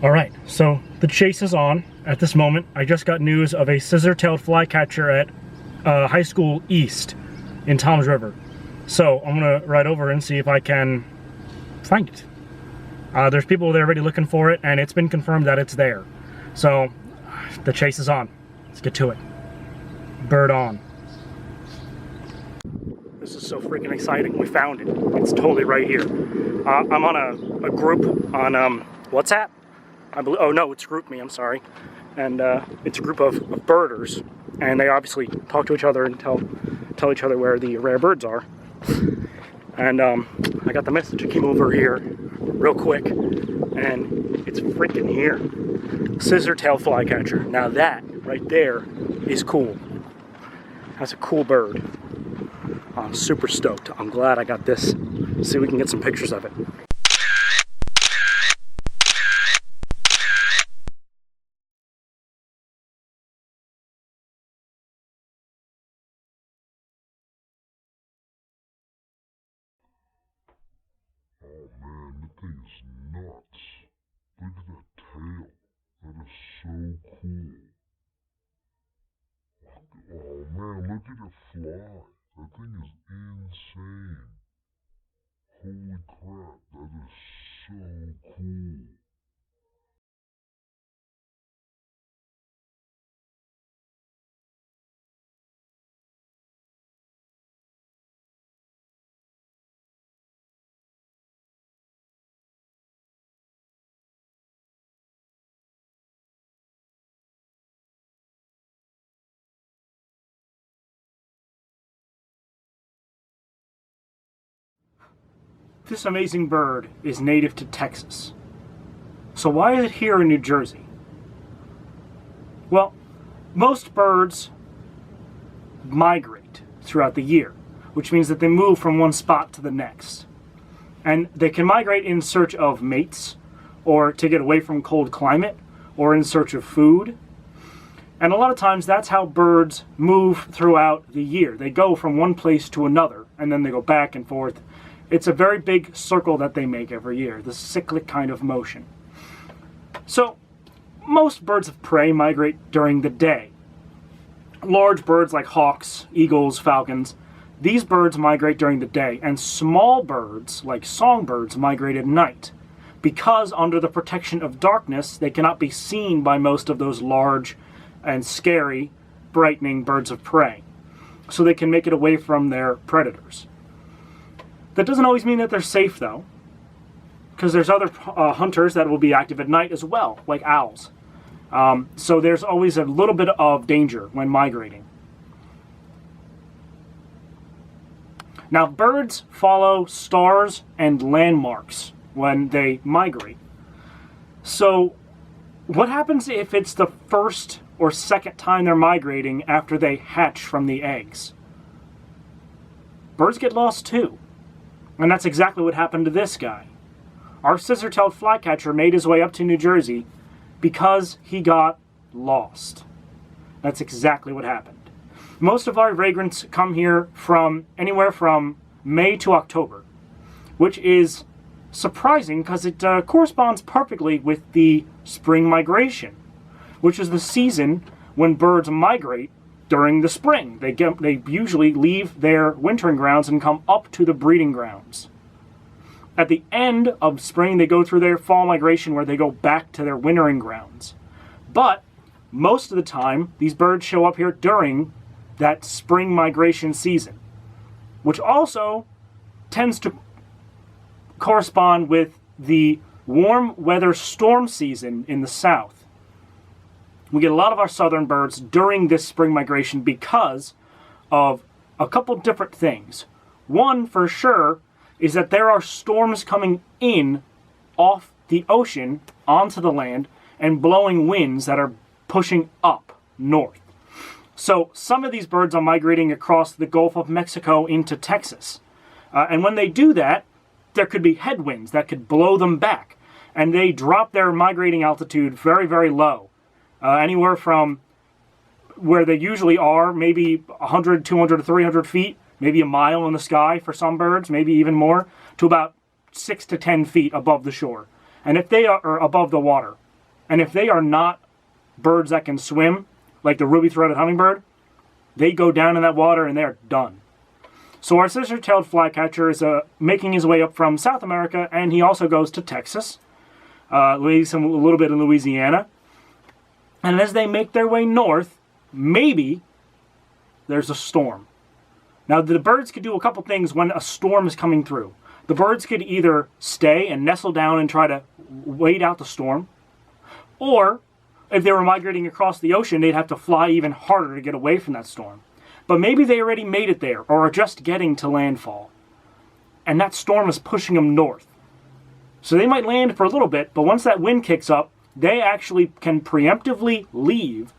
Alright, so the chase is on at this moment. I just got news of a scissor-tailed flycatcher at High School East in Toms River. So I'm gonna ride over and see if I can find it. There's people there already looking for it, and it's been confirmed that it's there. So the chase is on. Let's get to it. Bird on. This is so freaking exciting. We found it. It's totally right here. I'm on a group on WhatsApp. Oh no, it's GroupMe, I'm sorry. And it's a group of birders, and they obviously talk to each other and tell each other where the rare birds are. And I got the message. I came over here real quick, and it's freaking here. Scissor-tailed flycatcher. Now that right there is cool. That's a cool bird. I'm super stoked. I'm glad I got this. See if we can get some pictures of it. Oh man, that thing is nuts. Look at that tail. That is so cool. Oh man, look at it fly. That thing is insane. Holy crap, that is so cool. This amazing bird is native to Texas. So why is it here in New Jersey? Well, most birds migrate throughout the year, which means that they move from one spot to the next. And they can migrate in search of mates, or to get away from cold climate, or in search of food. And a lot of times that's how birds move throughout the year. They go from one place to another, and then they go back and forth. It's a very big circle that they make every year, the cyclic kind of motion. So, most birds of prey migrate during the day. Large birds like hawks, eagles, falcons, these birds migrate during the day, and small birds like songbirds migrate at night. Because under the protection of darkness, they cannot be seen by most of those large and scary, brightening birds of prey. So they can make it away from their predators. That doesn't always mean that they're safe, though, because there's other hunters that will be active at night as well, like owls. So there's always a little bit of danger when migrating. Now, birds follow stars and landmarks when they migrate. So what happens if it's the first or second time they're migrating after they hatch from the eggs? Birds get lost too. And that's exactly what happened to this guy. Our scissor-tailed flycatcher made his way up to New Jersey because he got lost. That's exactly what happened. Most of our vagrants come here from anywhere from May to October, which is surprising because it corresponds perfectly with the spring migration, which is the season when birds migrate during the spring. They usually leave their wintering grounds and come up to the breeding grounds. At the end of spring, they go through their fall migration where they go back to their wintering grounds. But most of the time, these birds show up here during that spring migration season, which also tends to correspond with the warm weather storm season in the south. We get a lot of our southern birds during this spring migration because of a couple different things. One, for sure, is that there are storms coming in off the ocean onto the land and blowing winds that are pushing up north. So some of these birds are migrating across the Gulf of Mexico into Texas. And when they do that, there could be headwinds that could blow them back. And they drop their migrating altitude very, very low. Anywhere from where they usually are, maybe 100, 200, 300 feet, maybe a mile in the sky for some birds, maybe even more, to about 6 to 10 feet above the shore. And if they are above the water, And if they are not birds that can swim, like the ruby-throated hummingbird, they go down in that water and they're done. So our scissor-tailed flycatcher is making his way up from South America, and he also goes to Texas, a little bit in Louisiana. And as they make their way north, maybe there's a storm. Now, the birds could do a couple things when a storm is coming through. The birds could either stay and nestle down and try to wait out the storm, or if they were migrating across the ocean, they'd have to fly even harder to get away from that storm. But maybe they already made it there, or are just getting to landfall, and that storm is pushing them north. So they might land for a little bit, but once that wind kicks up, they actually can preemptively leave,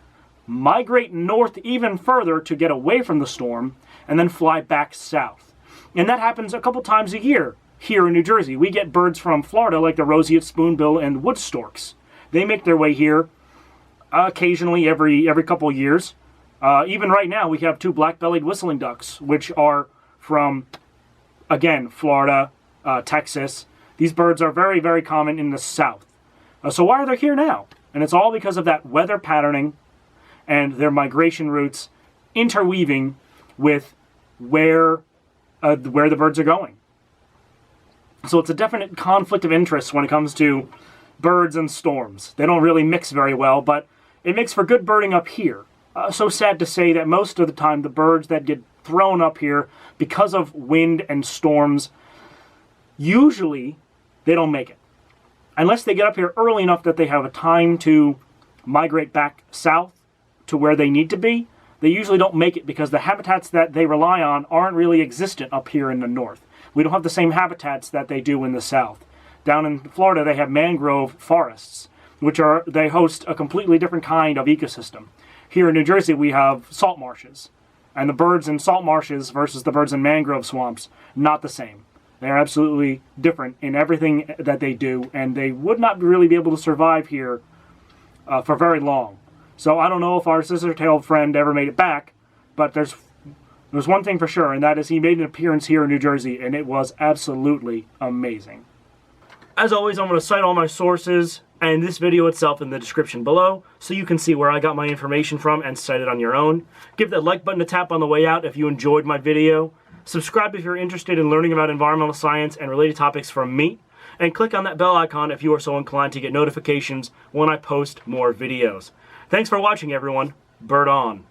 migrate north even further to get away from the storm, and then fly back south. And that happens a couple times a year here in New Jersey. We get birds from Florida like the roseate spoonbill and wood storks. They make their way here occasionally every couple of years. Even right now, we have 2 black-bellied whistling ducks, which are from, again, Florida, Texas. These birds are very, very common in the south. So why are they here now? And it's all because of that weather patterning and their migration routes interweaving with where the birds are going. So it's a definite conflict of interest when it comes to birds and storms. They don't really mix very well, but it makes for good birding up here. So sad to say that most of the time the birds that get thrown up here because of wind and storms, usually they don't make it. Unless they get up here early enough that they have a time to migrate back south to where they need to be, they usually don't make it because the habitats that they rely on aren't really existent up here in the north. We don't have the same habitats that they do in the south. Down in Florida, they have mangrove forests, they host a completely different kind of ecosystem. Here in New Jersey, we have salt marshes. And the birds in salt marshes versus the birds in mangrove swamps, not the same. They are absolutely different in everything that they do, and they would not really be able to survive here for very long. So I don't know if our scissor-tailed friend ever made it back, but there's one thing for sure, and that is he made an appearance here in New Jersey, and it was absolutely amazing. As always, I'm going to cite all my sources and this video itself in the description below, so you can see where I got my information from and cite it on your own. Give that like button a tap on the way out if you enjoyed my video. Subscribe if you're interested in learning about environmental science and related topics from me. And click on that bell icon if you are so inclined to get notifications when I post more videos. Thanks for watching, everyone. Bird on.